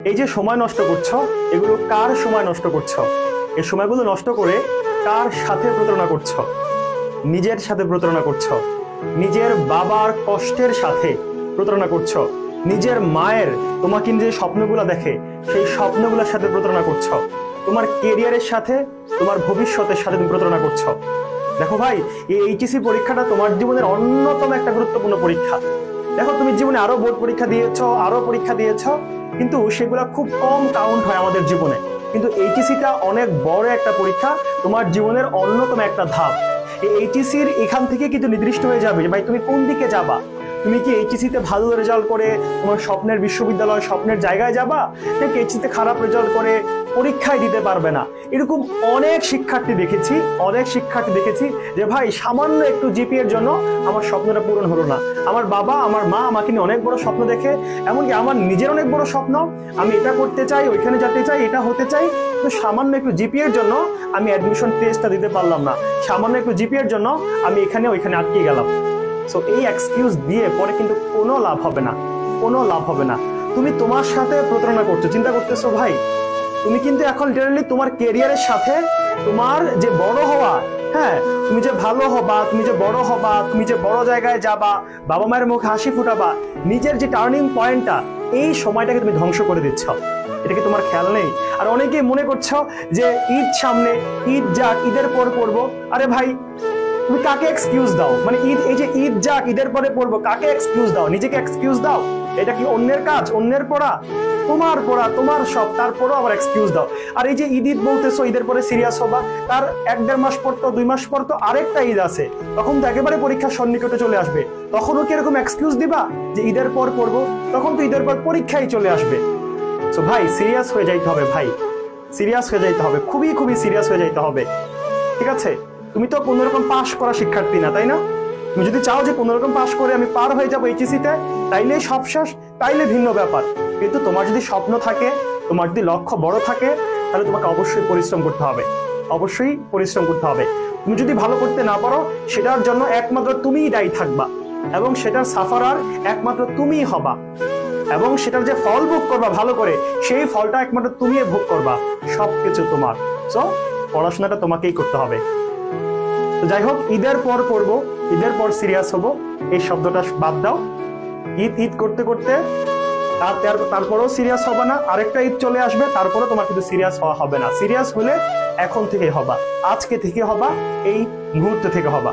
এই যে সময় নষ্ট করছো, এগুলো কার সময় নষ্ট করছো? এই সময়গুলো নষ্ট করে কার সাথে প্রতারণা করছো? নিজের সাথে প্রতারণা করছো, নিজের বাবার কষ্টের সাথে প্রতারণা করছো, নিজের মায়ের তোমাকে যে স্বপ্নগুলো দেখে সেই স্বপ্নগুলোর সাথে প্রতারণা করছো, তোমার কেরিয়ারের সাথে, তোমার ভবিষ্যতের সাথে তুমি প্রতারণা করছো। দেখো ভাই, এই এইচএসসি পরীক্ষাটা তোমার জীবনের অন্যতম একটা গুরুত্বপূর্ণ পরীক্ষা। দেখো, তুমি জীবনে আরো বোর্ড পরীক্ষা দিয়েছো, আরো পরীক্ষা দিয়েছো, কিন্তু সেগুলা খুব কম কাউন্ট হয় আমাদের জীবনে। কিন্তু এইচএসসিটা অনেক বড় একটা পরীক্ষা, তোমার জীবনের অন্যতম একটা ধাপ। এই এইচএসসির এখান থেকে কিন্তু নির্দিষ্ট হয়ে যাবে যে ভাই তুমি কোন দিকে যাবা। তুমি কি এইচএসসিতে ভালো রেজাল্ট করে তোমার স্বপ্নের বিশ্ববিদ্যালয়, স্বপ্নের জায়গায় যাবা, নাকি এইচএসসিতে খারাপ রেজাল্ট করে পরীক্ষায় দিতে পারবে না? এরকম অনেক শিক্ষার্থী দেখেছি যে ভাই সামান্য একটু জিপিএ এর জন্য আমার স্বপ্নটা পূরণ হলো না। আমার বাবা, আমার মা আমাকে নিয়ে অনেক বড় স্বপ্ন দেখে, এমনকি আমার নিজের অনেক বড় স্বপ্ন, আমি এটা করতে চাই, ওইখানে যেতে চাই, এটা হতে চাই, তো সামান্য একটু জিপিএ এর জন্য আমি অ্যাডমিশন টেস্টটা দিতে পারলাম না, সামান্য একটু জিপিএ এর জন্য আমি এখানে ওইখানে আটকে গেলাম। সো এই এক্সকিউজ দিয়ে পরে কিন্তু কোনো লাভ হবে না, কোনো লাভ হবে না। তুমি তোমার সাথে প্রতারণা করছো, চিন্তা করতেছো ভাই, তুমি কিন্তু এখন লিটারালি তোমার ক্যারিয়ারের সাথে তোমার যে বড় হওয়া, হ্যাঁ, তুমি যে ভালো হবা, তুমি যে বড় হবা, তুমি যে বড় জায়গায় যাবা, বাবা মায়ের মুখে হাসি ফুটাবা, নিজের যে টার্নিং পয়েন্টটা, এই সময়টাকে তুমি ধ্বংস করে দিচ্ছ। এটা কি তোমার খেয়াল নেই? আর অনেকেই মনে করছো যে ঈদ সামনে, ঈদ যাক, ঈদের পর করবো। আরে ভাই, তুমি কাকে এক্সকিউজ দাও? মানে ঈদ, এই যে ঈদ যাক, ঈদের পরে পড়বো, কাকে এক্সকিউজ দাও? নিজেকে এক্সকিউজ দাও? এটা কি অন্যের কাজ, অন্যের পড়া? তোমার পড়া, তোমার সব, তারপরও আবার এক্সকিউজ দাও। আর এই যে ঈদ ঈদ বলতেছো, ঈদের পরে সিরিয়াস হবা, তার 1-1.5 মাস পর তো, 2 মাস পর তো আরেকটা ঈদ আছে, তখন তো একেবারে পরীক্ষার সন্নিকটে চলে আসবে, তখনও কি এরকম এক্সকিউজ দিবা যে ঈদের পর পড়বো? তখন তো ঈদের পর পরীক্ষাই চলে আসবে। সো ভাই, সিরিয়াস হয়ে যাইতে হবে, ভাই সিরিয়াস হয়ে যাইতে হবে, খুবই খুবই সিরিয়াস হয়ে যাইতে হবে, ঠিক আছে? তুমি তো কোনোরকম পাশ করা শিক্ষার্থী না, তাই না? তুমি যদি চাও যে কোনোরকম পাশ করে আমি পার হয়ে যাবো এইচএসসিতে, তাইলে সব শেষ, তাইলে ভিন্ন ব্যাপার। কিন্তু তোমার যদি স্বপ্ন থাকে, তোমার যদি লক্ষ্য বড় থাকে, তাহলে তোমাকে অবশ্যই পরিশ্রম করতে হবে, অবশ্যই পরিশ্রম করতে হবে। তুমি যদি ভালো করতে না পারো, সেটার জন্য একমাত্র তুমিই দায়ী থাকবা, এবং সেটার সাফারার একমাত্র তুমিই হবা, এবং সেটার যে ফল ভোগ করবা ভালো করে, সেই ফলটা একমাত্র তুমিই ভোগ করবা, সবকিছু তোমার। সো পড়াশোনাটা তোমাকেই করতে হবে। তো যাই হোক, ঈদের পর পড়বো, ঈদের পর সিরিয়াস হবো, এই শব্দটা বাদ দাও। ঈদ ঈদ করতে করতে তারপরেও সিরিয়াস হবে না, আরেকটা ঈদ চলে আসবে, তারপরে তোমার কিন্তু সিরিয়াস হওয়া হবে না। সিরিয়াস হলে এখন থেকে হবা, আজকে থেকে হবা, এই মুহূর্ত থেকে হবা।